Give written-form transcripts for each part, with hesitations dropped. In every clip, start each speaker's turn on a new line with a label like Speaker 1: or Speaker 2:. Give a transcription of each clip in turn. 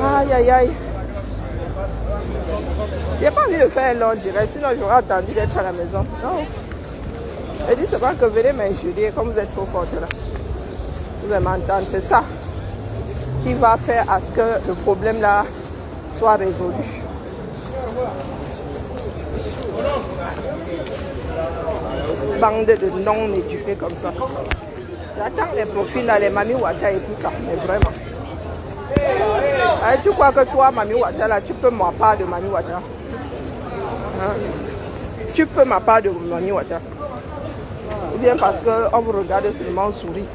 Speaker 1: Aïe, aïe, aïe. J'ai pas envie de faire un long direct, sinon j'aurais attendu d'être à la maison. Non. Je dis seulement que venez m'injurier comme vous êtes trop forte là. Vous allez m'entendre, c'est ça qui va faire à ce que le problème là soit résolu. Bande de non-éduqués comme ça. J'attends les profils là, les Mami Wata et tout ça, mais vraiment. Tu crois que toi, Mami Wata là, tu peux ma part de Mami Wata? Hein? Tu peux ma part de Mami Wata? Ou bien parce qu'on vous regarde seulement, on sourit.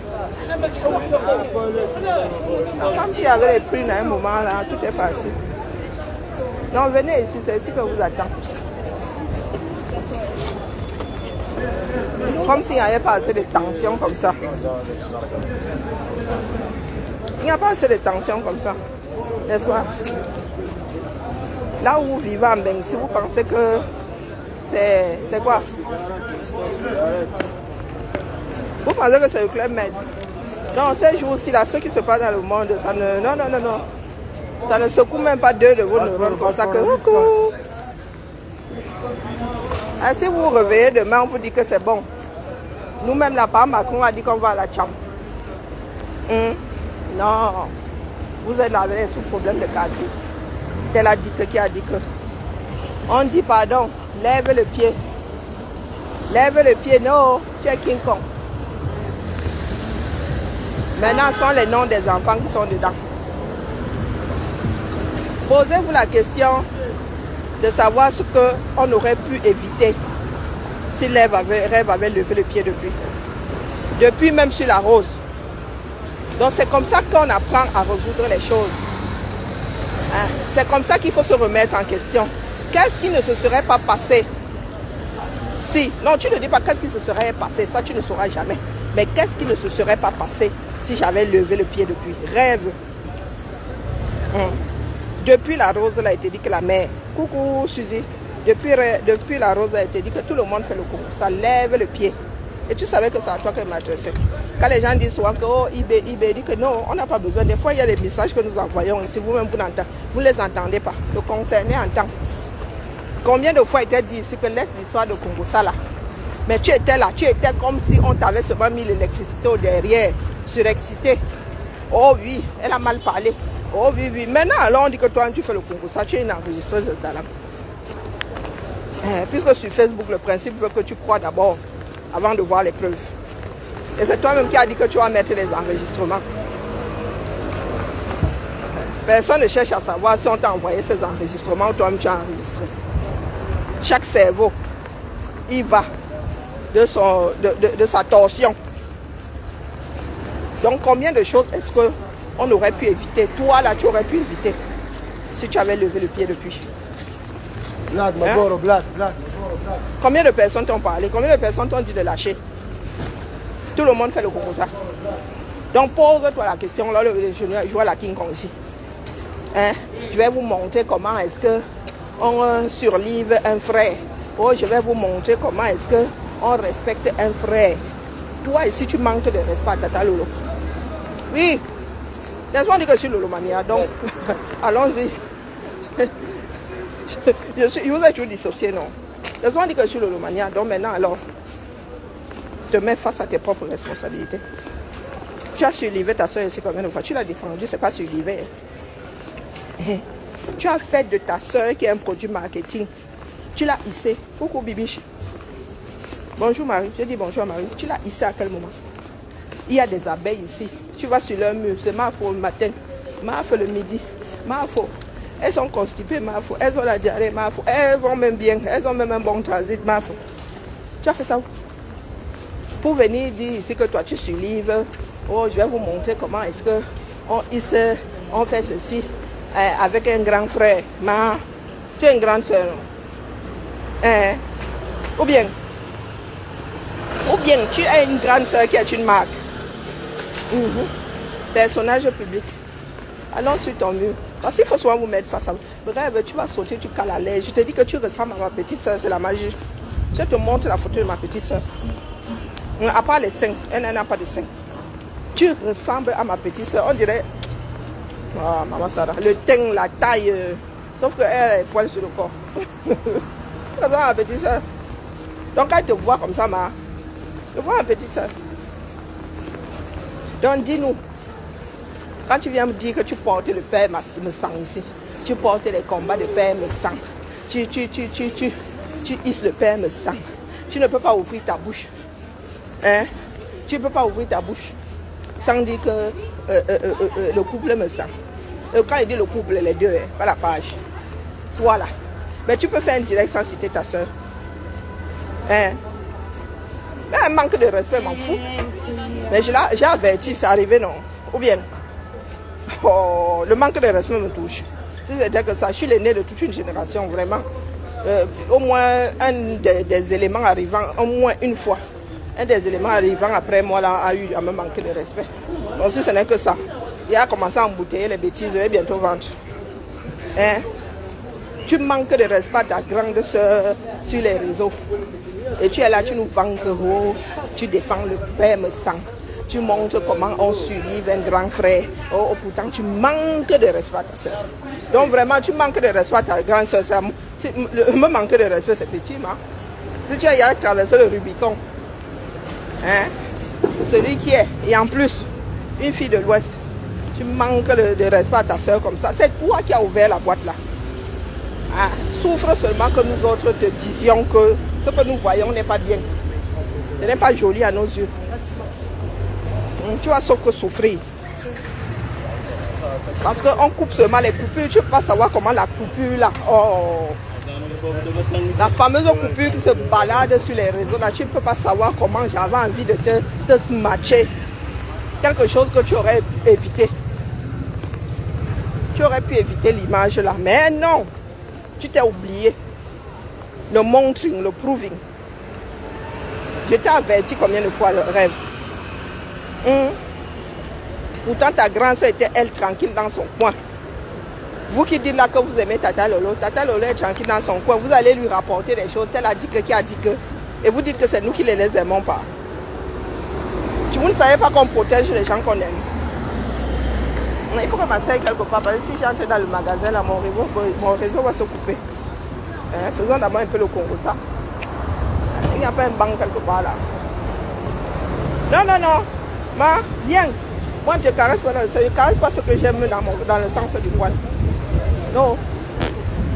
Speaker 1: Comme s'il y avait les prix à un moment là, tout est parti. Non, venez ici, c'est ici que vous attend. Comme s'il n'y avait pas assez de tension comme ça. Il n'y a pas assez de tension comme ça. N'est-ce pas? Là où vous vivez en Beng, si vous pensez que c'est quoi? Vous pensez que c'est le club Med? Non, ces jours-ci, là, ce qui se passe dans le monde, ça ne... Non, non, non, non. Ça ne secoue même pas deux de vos neurones comme ça que... Coucou! Ah, si vous vous réveillez demain, on vous dit que c'est bon. Nous-mêmes, là-bas, Macron a dit qu'on va à la chambre. Non. Vous êtes là avec ce problème de quartier. Tel a dit que qui a dit que. On dit pardon, lève le pied. Lève le pied, non, tu es King Kong. Maintenant, ce sont les noms des enfants qui sont dedans. Posez-vous la question de savoir ce qu'on aurait pu éviter si Rêve avait levé le pied depuis. Depuis même sur la rose. Donc c'est comme ça qu'on apprend à résoudre les choses. Hein? C'est comme ça qu'il faut se remettre en question. Qu'est-ce qui ne se serait pas passé si... Non, tu ne dis pas qu'est-ce qui se serait passé, ça tu ne sauras jamais. Mais qu'est-ce qui ne se serait pas passé si j'avais levé le pied depuis? Rêve. Depuis la rose, il a été dit que la mère... Coucou Suzy. Depuis la rose, il a été dit que tout le monde fait le concours. Ça lève le pied. Et tu savais que c'est à toi qu'elle m'adressait. Quand les gens disent souvent que oh, eBay dit que non, on n'a pas besoin. Des fois, il y a des messages que nous envoyons ici. Vous-même, vous ne les entendez pas. Le concerné entend. Combien de fois était dit ici que laisse l'histoire de Congo ça là. Mais tu étais là. Tu étais comme si on t'avait seulement mis l'électricité au derrière. Surexcité. Oh oui, elle a mal parlé. Oh oui, oui. Maintenant, alors on dit que toi, tu fais le Congo ça. Tu es une enregistreuse de talent. Puisque sur Facebook, le principe veut que tu crois d'abord avant de voir les preuves. Et c'est toi-même qui as dit que tu vas mettre les enregistrements. Personne ne cherche à savoir si on t'a envoyé ces enregistrements ou toi-même tu as enregistré. Chaque cerveau, il va de sa torsion. Donc combien de choses est-ce qu'on aurait pu éviter? Toi là, tu aurais pu éviter si tu avais levé le pied depuis.
Speaker 2: Blague, blague.
Speaker 1: Combien de personnes t'ont parlé? Combien de personnes t'ont dit de lâcher? Tout le monde fait le coup comme ça. Donc pose-toi la question, là, je joue à la King Kong ici. Hein? Je vais vous montrer comment est-ce qu'on surlive un frère. Oh, je vais vous montrer comment est-ce qu'on respecte un frère. Toi ici, tu manques de respect à Tata Lolo. Oui. Laisse-moi dire que je suis Lolo Mania, donc allons-y. Je vous ai toujours dissocié, non? Laisse-moi dire que je suis Lolo Mania, donc maintenant alors, te mets face à tes propres responsabilités. Tu as surlivé ta soeur ici combien de fois? Tu l'as défendu, c'est pas surlivé. Tu as fait de ta soeur qui est un produit marketing. Tu l'as hissé. Coucou Bibiche. Bonjour Marie. Je dis bonjour Marie. Tu l'as hissé à quel moment? Il y a des abeilles ici. Tu vas sur leur mur. C'est ma faute le matin. Ma faute le midi. Ma faute. Elles sont constipées, ma faute. Elles ont la diarrhée, ma faute. Elles vont même bien. Elles ont même un bon transit, ma faute. Tu as fait ça où? Pour venir dire ici que toi tu surlives. Oh, je vais vous montrer comment est-ce qu'on hisse, on fait ceci avec un grand frère. Ma, tu es une grande soeur. Ou bien tu es une grande soeur qui est une marque. Personnage public. Allons sur ton mur. Parce qu'il faut souvent vous mettre face à vous. Bref, tu vas sauter, tu cales à l'aise. Je te dis que tu ressembles à ma petite soeur, c'est la magie. Je te montre la photo de ma petite soeur. À part les seins, elle n'a pas de seins. Tu ressembles à ma petite soeur. On dirait Ah, maman Sarah. Le teint, la taille. Sauf qu'elle a les poils sur le corps. Ça va, ma petite soeur. Donc, elle te voit comme ça, ma. Tu vois, ma petite soeur. Donc, dis-nous. Quand tu viens me dire que tu portes le père me sang ici. Tu portes les combats de père me sang. Tu hisses le père me sang. Tu ne peux pas ouvrir ta bouche. Hein? Tu ne peux pas ouvrir ta bouche sans dire que le couple me sang. Quand il dit le couple, les deux, hein, pas la page. Toi là. Mais tu peux faire un direct sans citer ta soeur. Hein? Mais un manque de respect, m'en fous. Mais j'ai averti, c'est arrivé, non? Ou bien? Oh, le manque de respect me touche. C'est-à-dire que ça, je suis l'aîné de toute une génération, vraiment. Au moins un des éléments arrivant, au moins une fois, un des éléments arrivant après moi là, a eu à me manquer de respect. Donc si ce n'est que ça, il a commencé à embouteiller les bêtises et bientôt vendre. Hein? Tu manques de respect à ta grande soeur sur les réseaux. Et tu es là, tu nous vends que oh, tu défends le père me sang. Tu montres comment on suit un grand frère. Oh, pourtant, tu manques de respect à ta soeur. Donc, vraiment, tu manques de respect à ta grande soeur. Me manquer de respect, c'est petit, ma. Si tu as traversé le Rubicon, hein, celui qui est, et en plus, une fille de l'Ouest, tu manques de respect à ta soeur comme ça. C'est toi qui as ouvert la boîte là. Ah, souffre seulement que nous autres te disions que ce que nous voyons n'est pas bien. Ce n'est pas joli à nos yeux. Tu vas sauf que souffrir. Parce qu'on coupe seulement les coupures. Tu ne peux pas savoir comment la coupure là. Oh. La fameuse coupure qui se balade sur les réseaux là. Tu ne peux pas savoir comment j'avais envie de te smatcher. Quelque chose que tu aurais évité. Tu aurais pu éviter l'image là. Mais non. Tu t'es oublié. Le montring, le proving. Je t'ai averti combien de fois le rêve. Pourtant ta grande soeur était elle tranquille dans son coin. Vous qui dites là que vous aimez Tata Lolo est tranquille dans son coin, vous allez lui rapporter des choses, elle a dit que, qui a dit que, et vous dites que c'est nous qui les aimons pas. Vous ne savez pas qu'on protège les gens qu'on aime. Il faut que ma soeur quelque part, parce que si j'entre dans le magasin là, mon réseau va se couper. Hein, faisons d'abord un peu le Congo ça. Il n'y a pas un banc quelque part là. Non. Ma, viens. Moi, je ne caresse pas, je caresse pas ce que j'aime dans le sens du poil. Non.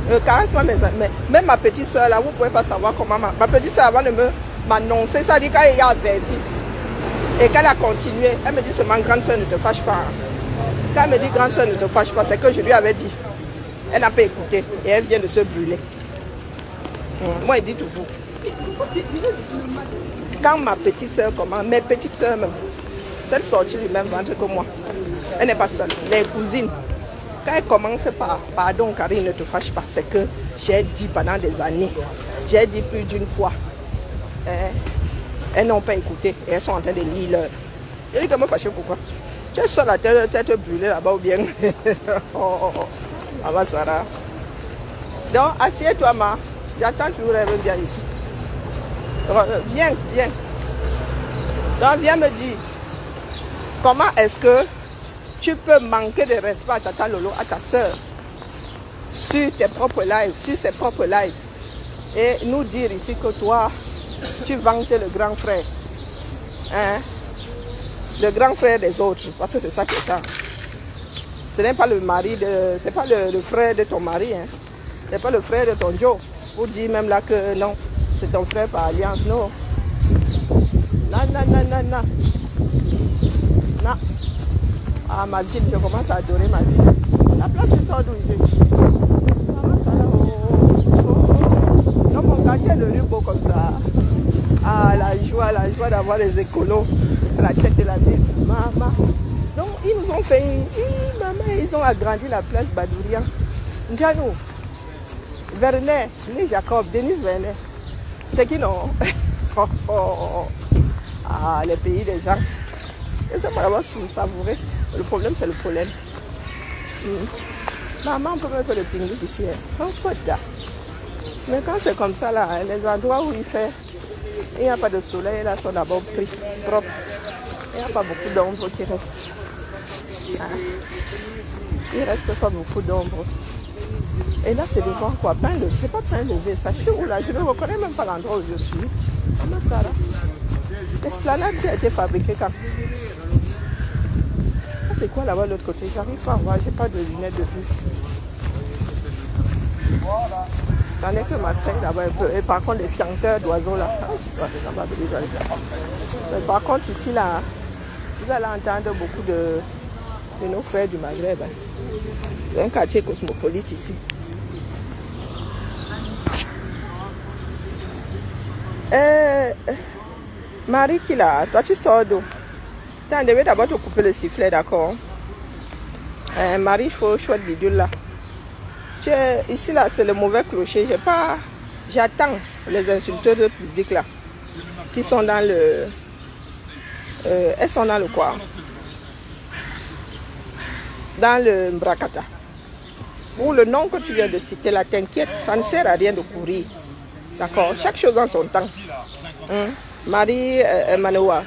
Speaker 1: Je ne caresse pas mes amis. Même ma petite soeur, là, vous ne pouvez pas savoir comment ma petite soeur, avant de m'annoncer, ça dit qu'elle a averti. Et qu'elle a continué. Elle me dit seulement, grande soeur, ne te fâche pas. Quand elle me dit, grande soeur, ne te fâche pas, c'est que je lui avais dit. Elle n'a pas écouté. Et elle vient de se brûler. Moi, il dit toujours. Quand ma petite soeur commence, mes petites soeurs même, celles sorties du même ventre que moi, elle n'est pas seule. Les cousines, quand elles commencent par pardon, Karine, ne te fâche pas, c'est que j'ai dit pendant des années, j'ai dit plus d'une fois, elles n'ont pas écouté et elles sont en train de lire leur. Je dis que me fâcher pourquoi? Tu es seule à tête brûlée là-bas ou bien? Maman Sarah. Donc, assieds-toi, ma. J'attends toujours, elle vient ici. Viens. Donc, viens me dire, comment est-ce que tu peux manquer de respect à Tata Lolo, à ta soeur, sur tes propres lives, sur ses propres lives, et nous dire ici que toi, tu vantes le grand frère. Hein? Le grand frère des autres, parce que c'est ça que c'est ça. Ce n'est pas le mari de... C'est pas le frère de ton mari, hein. C'est pas le frère de ton Joe. Vous dites même là que non, c'est ton frère par alliance, non. Non. Ah, ma ville, je commence à adorer ma ville. La place, c'est ça d'où il est. Dans mon quartier de rue, beau comme ça. Ah, la joie d'avoir les écolos à la tête de la ville. Maman. Donc, ils nous ont fait... maman, ils ont agrandi la place Badourian. Ndianou, Vernet, Né Jacob, Denise Vernet. C'est qui non? Ah, les pays des gens. Et ça va savourer. Le problème, c'est le pollen. Maman, on peut mettre le pinguis ici. Hein. Mais quand c'est comme ça, là, les endroits où il fait, il n'y a pas de soleil, là, sont d'abord pris propres. Il n'y a pas beaucoup d'ombre qui reste. Hein? Il reste pas beaucoup d'ombre. Et là, c'est devant quoi? Pain levé. C'est pas pain levé. Ça, je suis où là? Je ne reconnais même pas l'endroit où je suis. Comment ça là? L'esplanade, ça a été fabriqué quand? Ah, c'est quoi là-bas de l'autre côté? J'arrive pas à voir. J'ai pas de lunettes de vue. J'en ai que ma scène là-bas un peu. Et par contre, les chanteurs d'oiseaux là. Ah, mais par contre, ici là, vous allez entendre beaucoup de nos frères du Maghreb. Hein. C'est un quartier cosmopolite ici. Marie qui là, toi tu sors d'où? On devait d'abord te couper le sifflet, d'accord? Marie, il faut chouette bidule là. Ici là, c'est le mauvais clocher. J'attends les insulteurs publics là, qui sont dans le... elles sont dans le quoi? Dans le Mbrakata. Pour le nom que tu viens de citer là, t'inquiète, ça ne sert à rien de courir. D'accord? Chaque chose en son temps. Marie Manoa.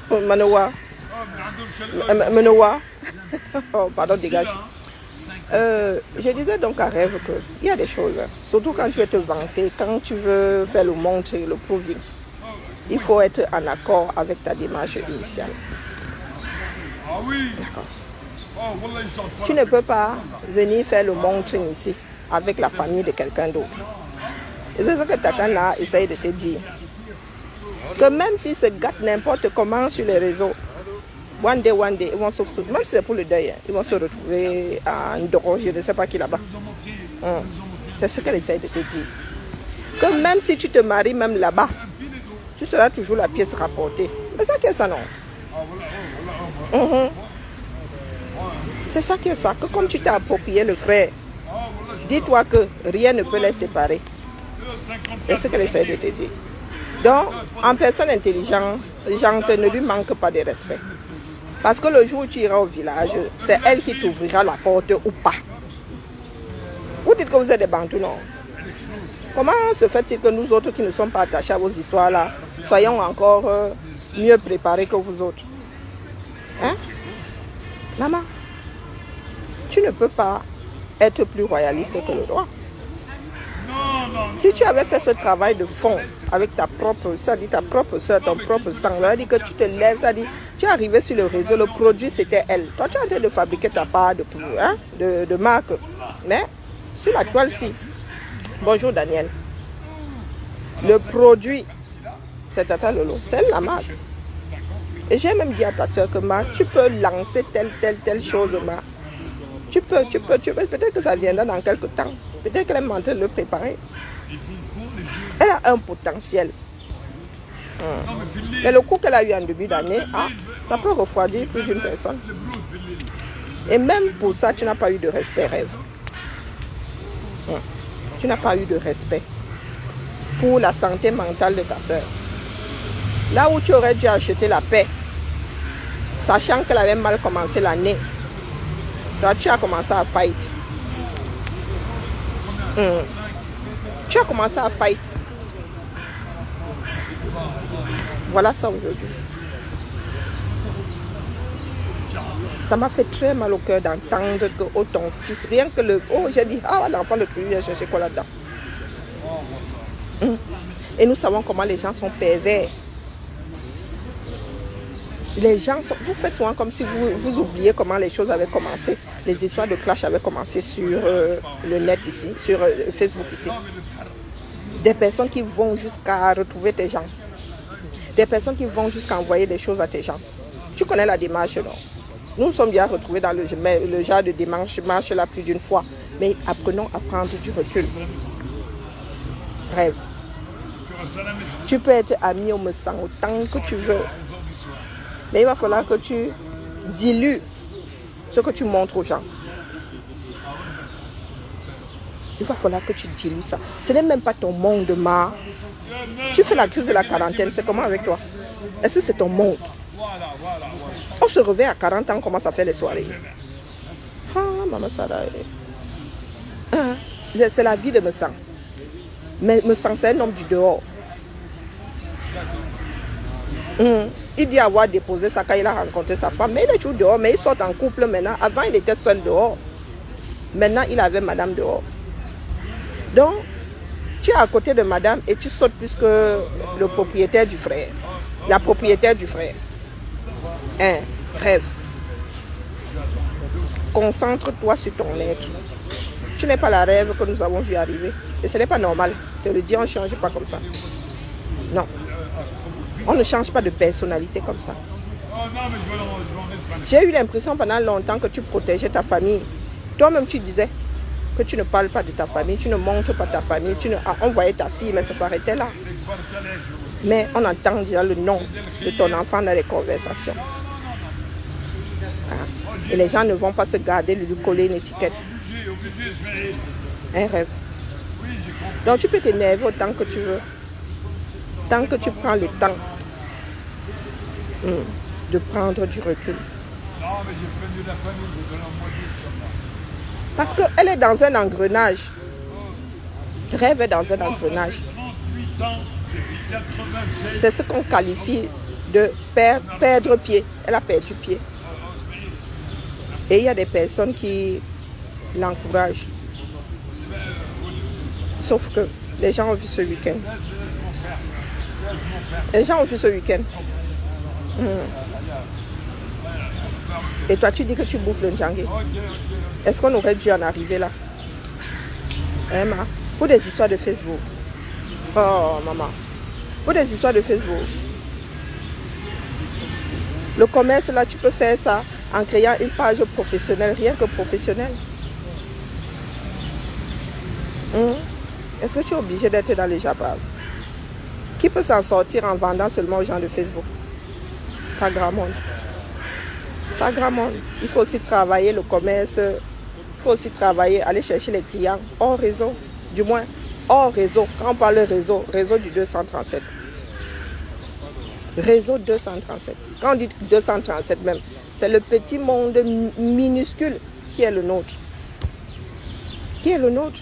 Speaker 1: Manoa. Manoa. Oh, pardon, dégage. Je disais donc à Rêve qu'il y a des choses, surtout quand tu veux te vanter, quand tu veux faire le montre et le proving, il faut être en accord avec ta démarche initiale. D'accord. Tu ne peux pas venir faire le montré ici avec la famille de quelqu'un d'autre. Et c'est ce que Tata là essaye de te dire. Que même s'ils se gâtent n'importe comment sur les réseaux, one day, ils vont se retrouver, même si c'est pour le deuil, hein, ils vont se retrouver à Ndoro, je ne sais pas qui là-bas. C'est ce qu'elle essaye de te dire. Que même si tu te maries même là-bas, tu seras toujours la pièce rapportée. C'est ça qui est ça, non? C'est ça qui est ça. Que comme tu t'es approprié le frère, dis-toi que rien ne peut les séparer. C'est ce qu'elle essaie de te dire. Donc, en personne intelligente, ne lui manque pas de respect. Parce que le jour où tu iras au village, c'est elle qui t'ouvrira la porte ou pas. Vous dites que vous êtes des Bantous, non? Comment se fait-il que nous autres qui ne sommes pas attachés à vos histoires-là, soyons encore mieux préparés que vous autres? Hein? Maman, tu ne peux pas être plus royaliste que le droit. Si tu avais fait ce travail de fond avec ta propre soeur, ton propre sang, là, dit que tu te lèves, ça dit, tu es arrivé sur le réseau, le produit c'était elle. Toi tu es en train de fabriquer ta part de marque. Mais sur la toile-ci, bonjour Daniel, le produit, c'est Tata Lolo, c'est la marque. Et j'ai même dit à ta soeur que tu peux lancer telle chose, Tu peux, peut-être que ça viendra dans quelques temps. Peut-être qu'elle est en train de le préparer. Elle a un potentiel. Mais le coup qu'elle a eu en début d'année, ça peut refroidir plus d'une personne. Et même pour ça, tu n'as pas eu de respect, Rêve. Tu n'as pas eu de respect pour la santé mentale de ta soeur. Là où tu aurais dû acheter la paix, sachant qu'elle avait mal commencé l'année, toi, tu as commencé à fight. Tu as commencé à fight. Voilà ça aujourd'hui. Ça m'a fait très mal au cœur d'entendre que ton fils, rien que le... Oh, j'ai dit, l'enfant de Toulouse vient chercher quoi là-dedans? Et nous savons comment les gens sont pervers. Les gens, vous faites souvent comme si vous oubliez comment les choses avaient commencé. Les histoires de clash avaient commencé sur le net ici, sur Facebook ici. Des personnes qui vont jusqu'à retrouver tes gens. Des personnes qui vont jusqu'à envoyer des choses à tes gens. Tu connais la démarche, non? Nous sommes bien retrouvés dans le genre de démarche là plus d'une fois. Mais apprenons à prendre du recul. Rêve. Tu peux être ami au me sang autant que tu veux. Mais il va falloir que tu dilues ce que tu montres aux gens. Il va falloir que tu dilues ça. Ce n'est même pas ton monde, Ma. Tu fais la crise de la quarantaine, c'est comment avec toi? Est-ce que c'est ton monde? On se réveille à 40 ans, on commence à faire les soirées. Maman Sarah. C'est la vie de Messang. Mais Messang, c'est un homme du dehors. Il dit avoir déposé ça quand il a rencontré sa femme. Mais il est toujours dehors. Mais ils sortent en couple maintenant. Avant, il était seul dehors. Maintenant, il avait madame dehors. Donc, tu es à côté de madame et tu sautes plus que le propriétaire du frère. La propriétaire du frère. Rêve. Concentre-toi sur ton être. Tu n'es pas la rêve que nous avons vu arriver. Et ce n'est pas normal de le dire, on ne change pas comme ça. Non. On ne change pas de personnalité comme ça. J'ai eu l'impression pendant longtemps que tu protégeais ta famille. Toi-même, tu disais que tu ne parles pas de ta famille, tu ne montres pas ta famille. On voyait ta fille, mais ça s'arrêtait là. Mais on entend déjà le nom de ton enfant dans les conversations. Et les gens ne vont pas se garder de lui coller une étiquette. Un rêve. Donc tu peux t'énerver autant que tu veux. Tant que tu prends le temps de prendre du recul. Parce qu'elle est dans un engrenage. Rêve est dans un engrenage. C'est ce qu'on qualifie de perdre pied. Elle a perdu pied. Et il y a des personnes qui l'encouragent. Sauf que les gens ont vu ce week-end. Les gens ont vu ce week-end. Et toi, tu dis que tu bouffes le Ndjangué. Est-ce qu'on aurait dû en arriver là? Ma? Pour des histoires de Facebook. Oh, maman. Pour des histoires de Facebook. Le commerce, là, tu peux faire ça en créant une page professionnelle, rien que professionnelle. Est-ce que tu es obligé d'être dans les jabras? Qui peut s'en sortir en vendant seulement aux gens de Facebook? Pas grand monde. Pas grand monde. Il faut aussi travailler le commerce. Il faut aussi travailler, aller chercher les clients hors réseau. Du moins, hors réseau. Quand on parle de réseau, réseau du 237. Réseau 237. Quand on dit 237 même, c'est le petit monde minuscule qui est le nôtre. Qui est le nôtre.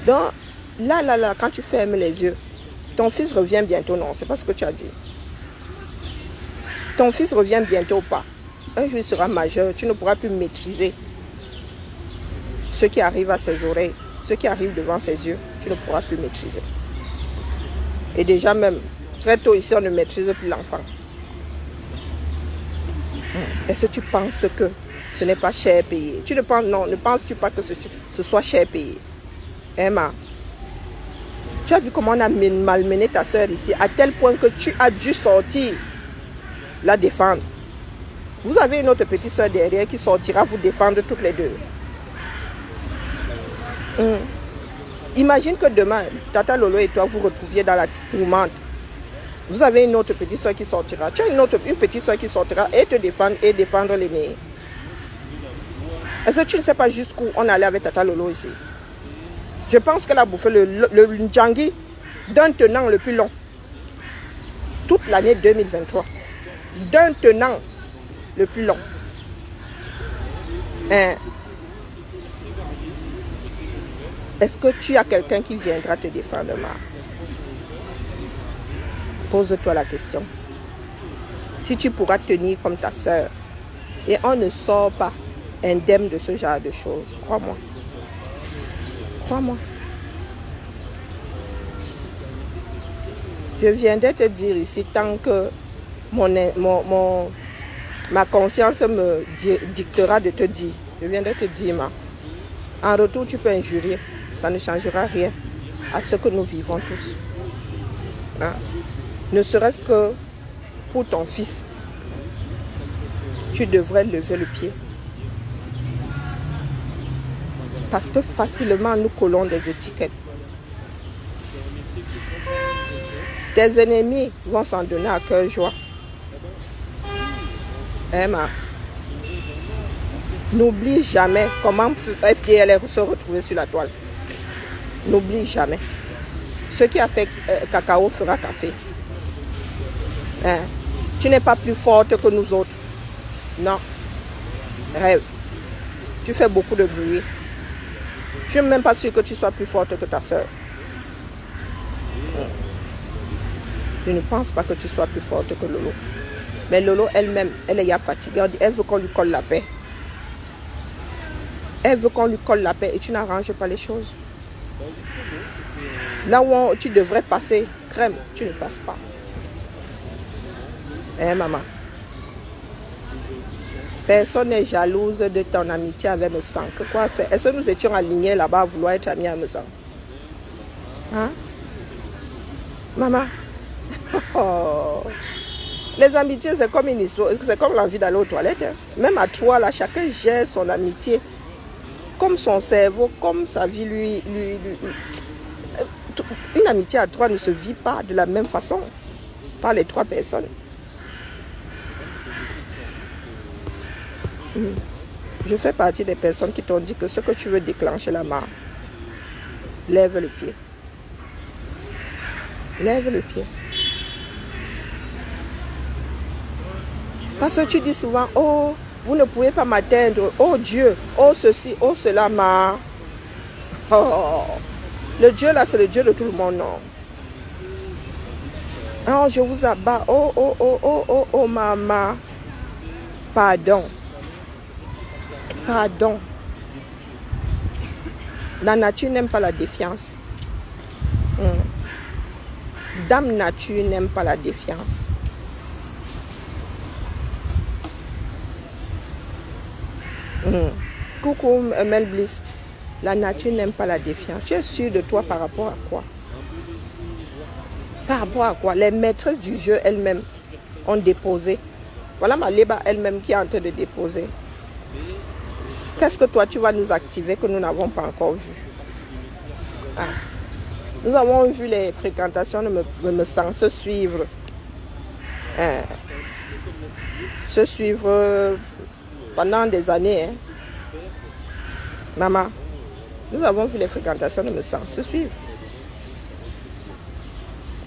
Speaker 1: Donc, là, quand tu fermes les yeux, ton fils revient bientôt. Non, c'est pas ce que tu as dit. Ton fils revient bientôt ou pas. Un jour, il sera majeur, tu ne pourras plus maîtriser ce qui arrive à ses oreilles, ce qui arrive devant ses yeux, tu ne pourras plus maîtriser. Et déjà même, très tôt ici, on ne maîtrise plus l'enfant. Est-ce que tu penses que ce n'est pas cher payé? Tu ne penses, non, ne penses-tu pas que ce soit cher payé? Emma, tu as vu comment on a malmené ta soeur ici, à tel point que tu as dû sortir la défendre. Vous avez une autre petite soeur derrière qui sortira vous défendre toutes les deux. Imagine que demain, Tata Lolo et toi vous retrouviez dans la tourmente. Vous avez une autre petite soeur qui sortira. Tu as une petite soeur qui sortira et te défendre et défendre l'aîné. Est-ce que tu ne sais pas jusqu'où on allait avec Tata Lolo ici? Je pense qu'elle a bouffé le Ndjangué d'un tenant le plus long. Toute l'année 2023. D'un tenant le plus long. Est-ce que tu as quelqu'un qui viendra te défendre, ma? Pose-toi la question. Si tu pourras tenir comme ta soeur, et on ne sort pas indemne de ce genre de choses, crois-moi. Crois-moi. Je viendrai te dire ici, tant que ma conscience me dictera de te dire, je viendrai te dire, ma. En retour, tu peux injurier. Ça ne changera rien à ce que nous vivons tous. Hein? Ne serait-ce que pour ton fils, tu devrais lever le pied. Parce que facilement, nous collons des étiquettes. Tes ennemis vont s'en donner à cœur joie. Emma, n'oublie jamais comment FDL se retrouvé sur la toile. N'oublie jamais. Ce qui a fait cacao fera café. Hein? Tu n'es pas plus forte que nous autres. Non. Rêve. Tu fais beaucoup de bruit. Je ne suis même pas sûre que tu sois plus forte que ta soeur. Je ne pense pas que tu sois plus forte que Lolo. Mais Lolo elle-même, elle est fatiguée. Elle veut qu'on lui colle la paix. Elle veut qu'on lui colle la paix et tu n'arranges pas les choses. Là où tu devrais passer crème, tu ne passes pas. Hein, maman? Personne n'est jalouse de ton amitié avec Messang. Que quoi faire? Est-ce que nous étions alignés là-bas à vouloir être amis à Messang? Hein? Maman? Oh. Les amitiés, c'est comme une histoire, c'est comme l'envie d'aller aux toilettes. Hein. Même à toi, là, chacun gère son amitié comme son cerveau, comme sa vie lui. Une amitié à trois ne se vit pas de la même façon par les trois personnes. Je fais partie des personnes qui t'ont dit que ce que tu veux déclencher la marre, lève le pied. Lève le pied. Parce que tu dis souvent, oh, vous ne pouvez pas m'atteindre, oh Dieu, oh ceci, oh cela, ma. Oh, le Dieu là, c'est le Dieu de tout le monde, non. Oh, je vous abats, oh, oh, oh, oh, oh, oh, maman. Pardon. Pardon. La nature n'aime pas la défiance. Dame nature n'aime pas la défiance. Coucou Mel Bliss. La nature n'aime pas la défiance. Tu es sûr de toi par rapport à quoi? Par rapport à quoi? Les maîtresses du jeu elles-mêmes ont déposé. Voilà Maléba elle-même qui est en train de déposer. Qu'est-ce que toi tu vas nous activer que nous n'avons pas encore vu? Ah. Nous avons vu les fréquentations de Messang se suivre. Se suivre pendant des années. Hein. Maman, nous avons vu les fréquentations de Messang se suivre.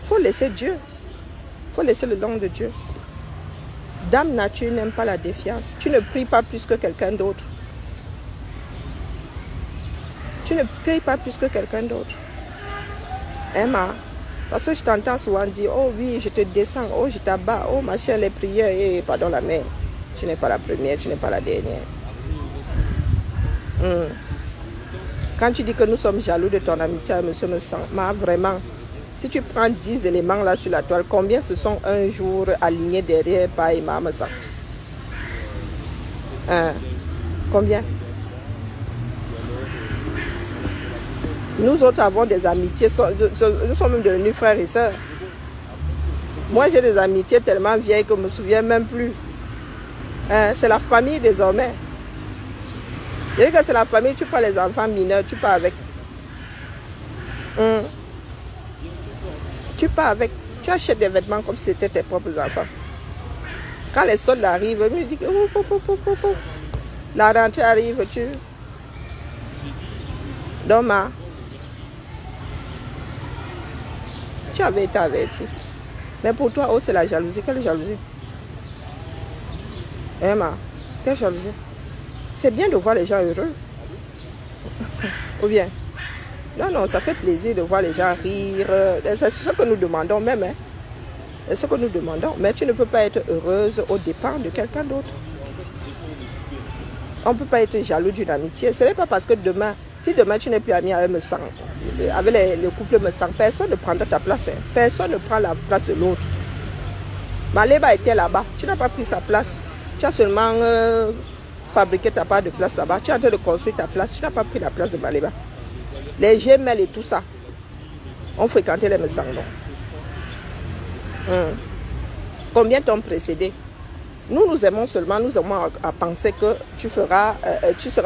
Speaker 1: Il faut laisser Dieu. Il faut laisser le don de Dieu. Dame nature n'aime pas la défiance. Tu ne pries pas plus que quelqu'un d'autre. Tu ne pries pas plus que quelqu'un d'autre. Emma, parce que je t'entends souvent dire, oh oui, je te descends, oh je t'abats, oh ma chère, les prières, et pardon la mère. Tu n'es pas la première, tu n'es pas la dernière. Quand tu dis que nous sommes jaloux de ton amitié avec M. Messang, vraiment, si tu prends 10 éléments là sur la toile, combien se sont un jour alignés derrière par Imam Messang? Combien? Nous autres avons des amitiés, nous sommes devenus frères et sœurs. Moi j'ai des amitiés tellement vieilles que je ne me souviens même plus. C'est la famille désormais. Je dis que c'est la famille, tu prends les enfants mineurs, tu pars avec. Tu pars avec, tu achètes des vêtements comme si c'était tes propres enfants. Quand les soldes arrivent, je me dis que la rentrée arrive, Doma. Tu avais été averti. Mais pour toi, oh, c'est la jalousie. Quelle jalousie? Emma, quelle jalousie? C'est bien de voir les gens heureux. Ou bien? Non, ça fait plaisir de voir les gens rire. C'est ce que nous demandons même. Hein. C'est ce que nous demandons. Mais tu ne peux pas être heureuse au départ de quelqu'un d'autre. On ne peut pas être jaloux d'une amitié. Ce n'est pas parce que demain, si demain tu n'es plus ami avec Messang, avec le couple Messang, personne ne prendra ta place. Hein. Personne ne prend la place de l'autre. Maléba était là-bas. Tu n'as pas pris sa place. Tu as seulement fabriqué ta part de place là-bas. Tu es en train de construire ta place. Tu n'as pas pris la place de Maléba. Les gemelles et tout ça ont fréquenté les Messang. Combien t'ont précédé? Nous aimons seulement, nous aimons à penser que tu seras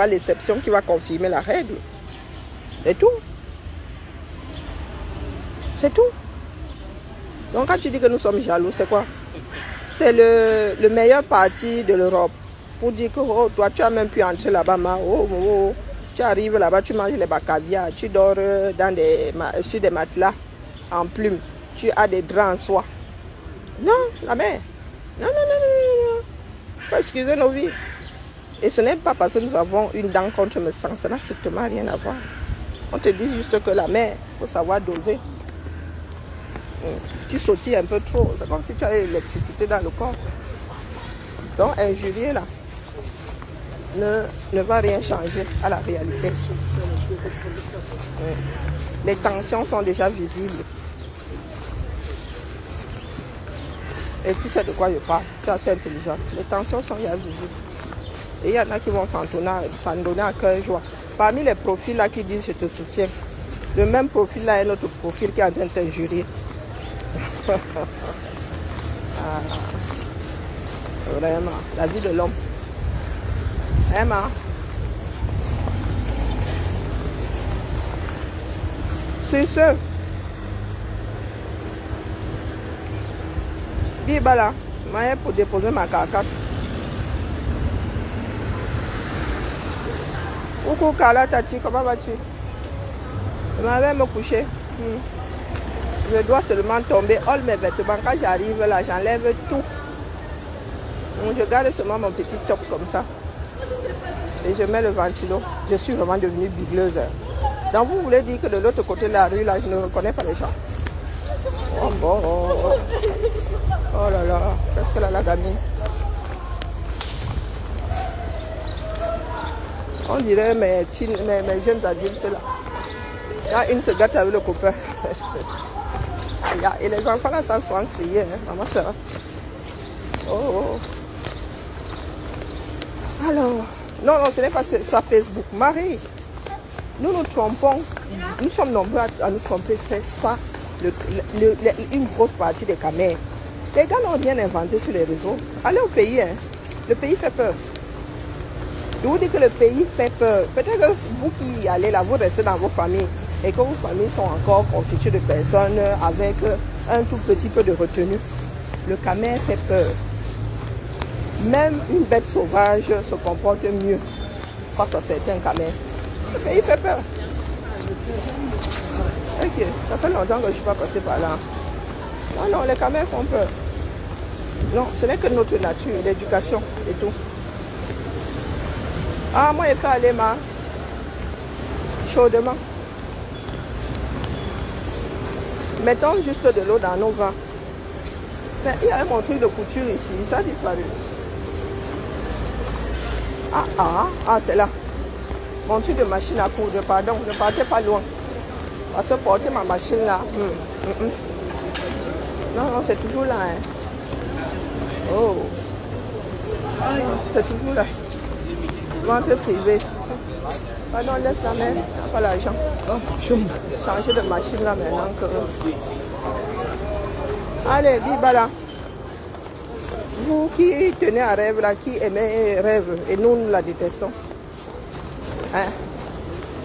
Speaker 1: l'exception qui va confirmer la règle. C'est tout. C'est tout. Donc quand tu dis que nous sommes jaloux, c'est quoi? C'est le meilleur parti de l'Europe. Pour dire que oh, toi tu as même pu entrer là-bas, tu arrives là-bas, tu manges les caviar, tu dors sur des matelas en plumes, tu as des draps en soie. Non, la mère. Non. Faut excuser nos vies. Et ce n'est pas parce que nous avons une dent contre Messang, ça n'a strictement rien à voir. On te dit juste que la mère, il faut savoir doser. Tu sautilles un peu trop. C'est comme si tu avais l'électricité dans le corps. Donc, injurier là ne va rien changer à la réalité. Les tensions sont déjà visibles. Et tu sais de quoi je parle. Tu es assez intelligent. Les tensions sont déjà visibles. Et il y en a qui vont s'en donner à cœur joie. Parmi les profils là qui disent je te soutiens, le même profil là est notre profil qui est en train de t'injurier. Vraiment, la vie de l'homme. Emma. C'est ce. Bibala, je pour déposer ma carcasse. Coucou Carla Tati, comment vas-tu? Je m'en vais me coucher. Je dois seulement tomber. All mes vêtements, quand j'arrive là, j'enlève tout. Donc, je garde seulement mon petit top comme ça. Et je mets le ventilo. Je suis vraiment devenue bigleuse. Donc vous voulez dire que de l'autre côté de la rue, là, je ne reconnais pas les gens. Oh bon. Oh là là, qu'est-ce qu'elle a la gamine? On dirait mes jeunes adultes là. Il y a une se gâte avec le copain. Et les enfants là, ça souvent crier, hein, maman soeur. Oh. Alors, non, ce n'est pas ça Facebook. Marie, nous nous trompons. Nous sommes nombreux à nous tromper. C'est ça, une grosse partie des Camers. Les gars n'ont rien inventé sur les réseaux. Allez au pays, hein. Le pays fait peur. Je vous dis que le pays fait peur. Peut-être que vous qui y allez là, vous restez dans vos familles et que vos familles sont encore constituées de personnes avec un tout petit peu de retenue. Le Camer fait peur. Même une bête sauvage se comporte mieux face à certains Camers. Le pays fait peur. Ok, ça fait longtemps que je ne suis pas passée par là. Non, les Camers font peur. Non, ce n'est que notre nature, l'éducation et tout. Ah, moi, il fait aller chaudement. Mettons juste de l'eau dans nos vins. Mais il y a mon truc de couture ici, ça a disparu. Ah, c'est là. Mon truc de machine à coudre, pardon, ne partez pas loin. Parce que porter ma machine là. Non, c'est toujours là. Hein. Oh. C'est toujours là. Vente privée. Pardon, laisse la main. Pas l'argent. Changer de machine là maintenant que. Allez, Bibala. Vous qui tenez à rêve là, qui aimez rêve, et nous la détestons. Hein?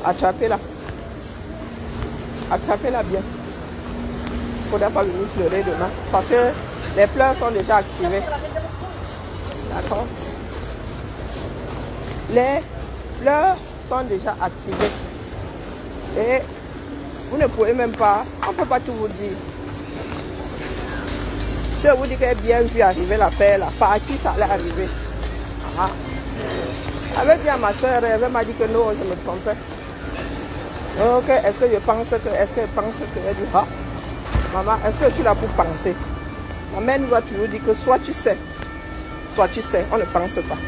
Speaker 1: Attrapez-la. Attrapez-la bien. Il ne faudra pas venir pleurer demain. Parce que les pleurs sont déjà activés. D'accord? Les pleurs sont déjà activés. Et vous ne pouvez même pas, on ne peut pas tout vous dire. Je vous dis qu'elle a bien vu arriver l'affaire là. Par qui ça allait arriver? Elle dit à ma soeur, elle m'a dit que non, je me trompais. Ok, est-ce que je pense que, elle dit, maman, est-ce que je suis là pour penser? Ma mère nous a toujours dit que soit tu sais, on ne pense pas.